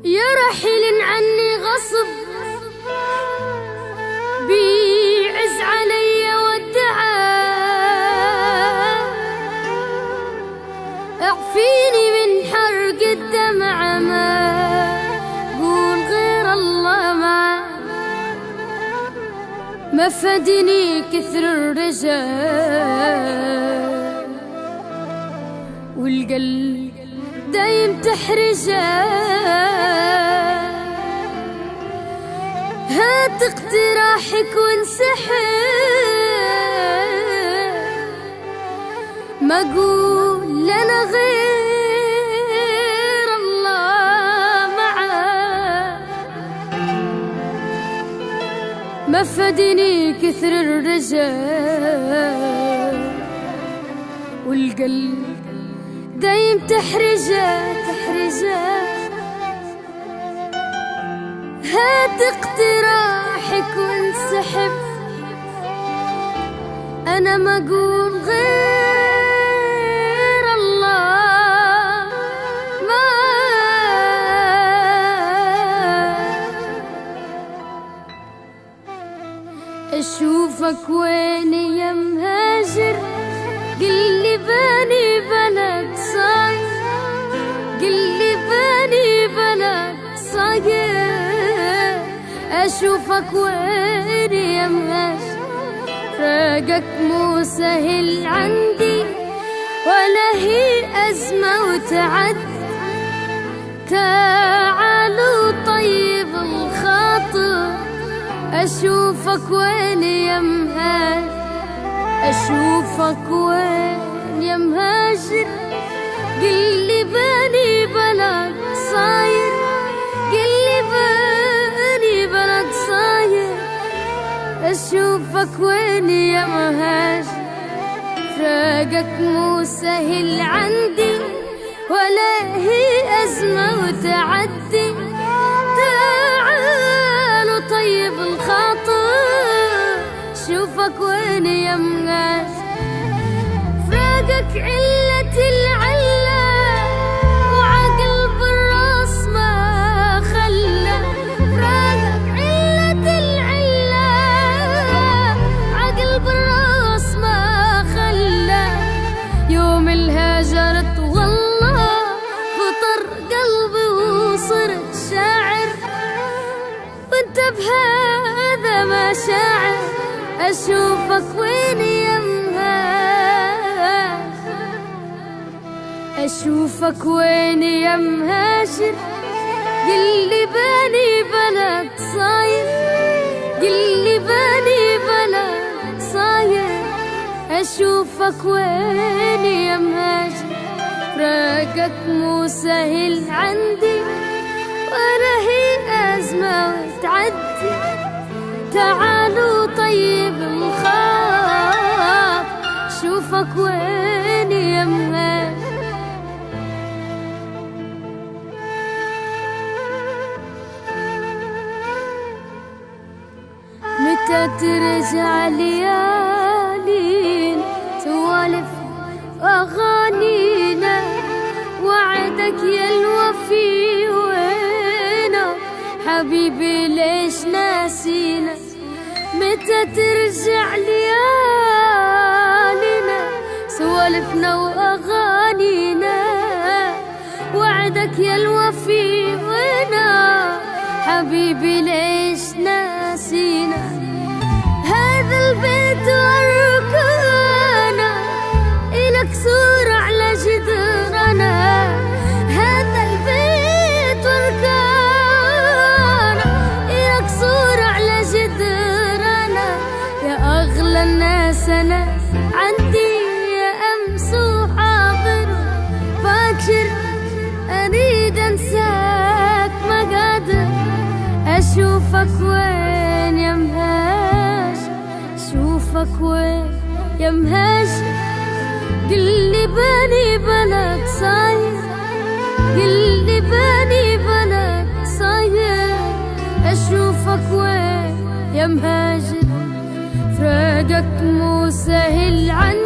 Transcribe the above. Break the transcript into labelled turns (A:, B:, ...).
A: يا رحيل عني غصب بيعز علي والدعاء، اعفيني من حرق الدمع، ما قول غير الله ما فدني كثر الرجال، والقلب دايم تحرجه. هات اقتراحك وانسحب، ما قول لنا غير الله معاه، ما فدني كثر الرجال، والقلب دايم تحرجه. هات اقتراحك وانسحب، انا ما اقول غير الله ما اشوفك وين يا مهاجر، قلي باني بلد صاير، قلي باني بلد صاير. أشوفك وين يا مهاجر، فراقك مو سهل عندي، ولا هي أزمة وتعد. تعالوا طيب الخاطر، أشوفك وين يا مهاجر، أشوفك وين يا مهاجر، قلي باني بلد صاير، قلي باني بلد صاير. أشوفك وين يا مهاجر، فراقك مو سهل عندي، ولا هي أزمة وتعدي. تعالوا طيب الخاطر، شوفك وين يا مهاجر، فراقك علة العلة، وعقل بالراس ما خلى. فراقك علة العلة، عقل بالراس ما خلى. يوم الهاجرت والله فطر قلبي وصرت شاعر، وانت بهذا ما شاعر. أشوفك وين يا مهاجر، أشوفك وين يا مهاجر، قلي باني بلد صاير، قلي باني بلد صاير. أشوفك وين يا مهاجر، فراقك مو سهل عندي، ولا هي أزمة وتعدي. تعالوا طيب الخاطر، شوفك وين يا مهاجر. متى ترجع ليالينا، سوالف أغانينا، وعدك يا الوفي وينا، حبيبي ليش ناسينا. متى ترجع ليالينا، سوالفنا وأغانينا، وعدك يا الوفي وينا، حبيبي ليش ناسينا. هذا البيت واركانا، إلك صورة على جدرنا. هذا البيت واركانا، إلك صورة على جدرنا. يا أغلى الناس أنا عندي، يا أمس وحاضر باكر، أريد أنساك ما قادر. أشوفك وين يا مهاجر، أشوفك وين يا مهاجر، قلي باني بلد صاير، قلي باني بلد صاير. أشوفك وين يا مهاجر، فراقك مو سهل عني.